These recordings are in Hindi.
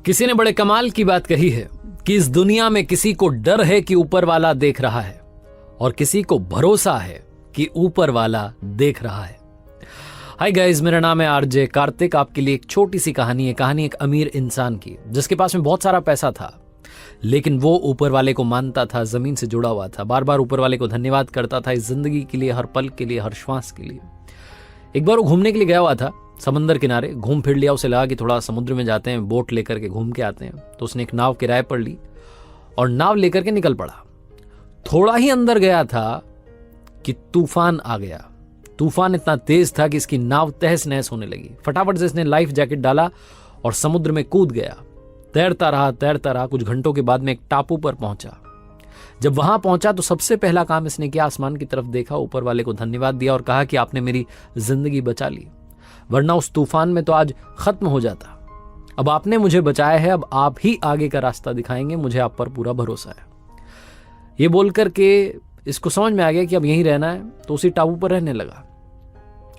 किसी ने बड़े कमाल की बात कही है कि इस दुनिया में किसी को डर है कि ऊपर वाला देख रहा है और किसी को भरोसा है कि ऊपर वाला देख रहा है। हाय गाइस, मेरा नाम है आरजे कार्तिक। आपके लिए एक छोटी सी कहानी है। कहानी एक अमीर इंसान की जिसके पास में बहुत सारा पैसा था, लेकिन वो ऊपर वाले को मानता था, जमीन से जुड़ा हुआ था, बार बार ऊपर वाले को धन्यवाद करता था इस जिंदगी के लिए, हर पल के लिए, हर श्वास के लिए। एक बार वो घूमने के लिए गया हुआ था समंदर किनारे, घूम फिर लिया। उसे लगा कि थोड़ा समुद्र में जाते हैं, बोट लेकर के घूम के आते हैं। तो उसने एक नाव किराए पर ली और नाव लेकर के निकल पड़ा। थोड़ा ही अंदर गया था कि तूफान आ गया। तूफान इतना तेज था कि इसकी नाव तहस नहस होने लगी। फटाफट से इसने लाइफ जैकेट डाला और समुद्र में कूद गया। तैरता रहा। कुछ घंटों के बाद में एक टापू पर पहुंचा। जब वहां पहुंचा तो सबसे पहला काम इसने किया, आसमान की तरफ देखा, ऊपर वाले को धन्यवाद दिया और कहा कि आपने मेरी जिंदगी बचा ली, वरना उस तूफान में तो आज खत्म हो जाता। अब आपने मुझे बचाया है, अब आप ही आगे का रास्ता दिखाएंगे, मुझे आप पर पूरा भरोसा है। ये बोलकर के इसको समझ में आ गया कि अब यहीं रहना है, तो उसी टापू पर रहने लगा।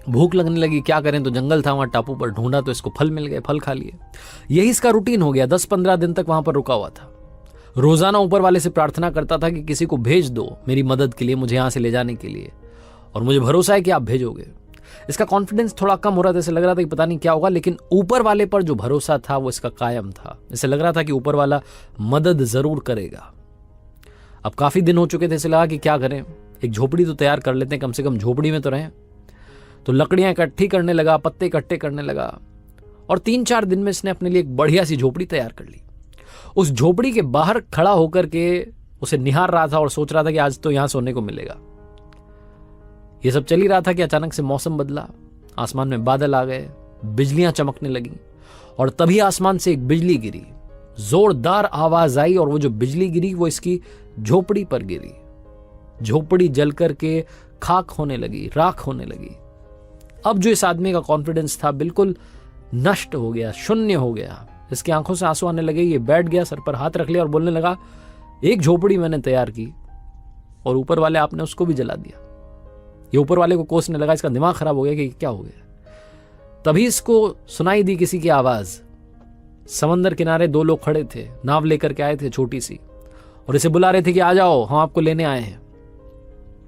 भूख लगने लगी, क्या करें, तो जंगल था वहां टापू पर, ढूंढा तो इसको फल मिल गए, फल खा लिए। यही इसका रूटीन हो गया। 10-15 दिन तक वहां पर रुका हुआ था। रोजाना ऊपर वाले से प्रार्थना करता था कि किसी को भेज दो मेरी मदद के लिए, मुझे यहां से ले जाने के लिए, और मुझे भरोसा है कि आप भेजोगे। इसका कॉन्फिडेंस थोड़ा कम हो रहा था, इसे लग रहा था कि पता नहीं क्या होगा, लेकिन ऊपर वाले पर जो भरोसा था वो इसका कायम था। इसे लग रहा था कि ऊपर वाला मदद जरूर करेगा। अब काफी दिन हो चुके थे, इसे लगा कि क्या करें, एक झोपड़ी तो तैयार कर लेते हैं, कम से कम झोपड़ी में तो रहें। तो लकड़ियां इकट्ठी करने लगा, पत्ते इकट्ठे करने लगा, और 3-4 दिन में इसने अपने लिए एक बढ़िया सी झोपड़ी तैयार कर ली। उस झोपड़ी के बाहर खड़ा होकर के उसे निहार रहा था और सोच रहा था कि आज तो यहां सोने को मिलेगा। ये सब चल ही रहा था कि अचानक से मौसम बदला, आसमान में बादल आ गए, बिजलियां चमकने लगी, और तभी आसमान से एक बिजली गिरी। जोरदार आवाज आई और वो जो बिजली गिरी वो इसकी झोपड़ी पर गिरी। झोपड़ी जल करके खाक होने लगी, राख होने लगी। अब जो इस आदमी का कॉन्फिडेंस था बिल्कुल नष्ट हो गया, शून्य हो गया। इसकी आंखों से आंसू आने लगे। ये बैठ गया, सर पर हाथ रख लिया और बोलने लगा, एक झोपड़ी मैंने तैयार की और ऊपर वाले आपने उसको भी जला दिया। ये ऊपर वाले को कोसने लगा। इसका दिमाग खराब हो गया कि क्या हो गया। तभी इसको सुनाई दी किसी की आवाज। समंदर किनारे 2 लोग खड़े थे, नाव लेकर के आए थे छोटी सी, और इसे बुला रहे थे कि आ जाओ, हम आपको लेने आए हैं।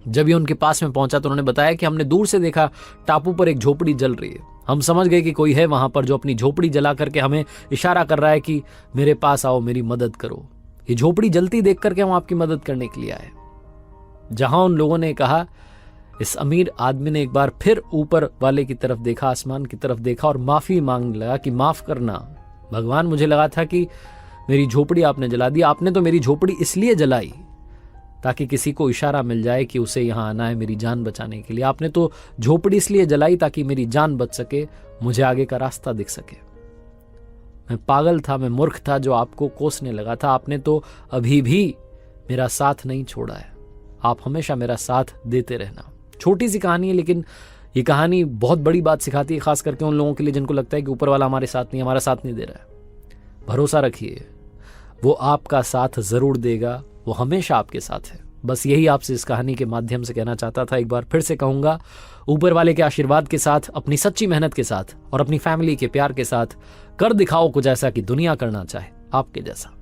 जब ये उनके पास में पहुंचा तो उन्होंने बताया कि हमने दूर से देखा टापू पर एक झोपड़ी जल रही है। हम समझ गए कि कोई है वहां पर जो अपनी झोपड़ी जला करके हमें इशारा कर रहा है कि मेरे पास आओ, मेरी मदद करो। ये झोपड़ी जलती देख करके हम आपकी मदद करने के लिए आए। जहां उन लोगों ने कहा, इस अमीर आदमी ने एक बार फिर ऊपर वाले की तरफ देखा, आसमान की तरफ देखा और माफी मांगने लगा कि माफ करना भगवान, मुझे लगा था कि मेरी झोपड़ी आपने जला दी। आपने तो मेरी झोपड़ी इसलिए जलाई ताकि किसी को इशारा मिल जाए कि उसे यहां आना है मेरी जान बचाने के लिए। आपने तो झोपड़ी इसलिए जलाई ताकि मेरी जान बच सके, मुझे आगे का रास्ता दिख सके। मैं पागल था, मैं मूर्ख था जो आपको कोसने लगा था। आपने तो अभी भी मेरा साथ नहीं छोड़ा है। आप हमेशा मेरा साथ देते रहना। छोटी सी कहानी है, लेकिन ये कहानी बहुत बड़ी बात सिखाती है, खास करके उन लोगों के लिए जिनको लगता है कि ऊपर वाला हमारे साथ नहीं, हमारा साथ नहीं दे रहा है। भरोसा रखिए, वो आपका साथ जरूर देगा, वो हमेशा आपके साथ है। बस यही आपसे इस कहानी के माध्यम से कहना चाहता था। एक बार फिर से कहूंगा, ऊपर वाले के आशीर्वाद के साथ, अपनी सच्ची मेहनत के साथ और अपनी फैमिली के प्यार के साथ कर दिखाओ कुछ ऐसा कि दुनिया करना चाहे आपके जैसा।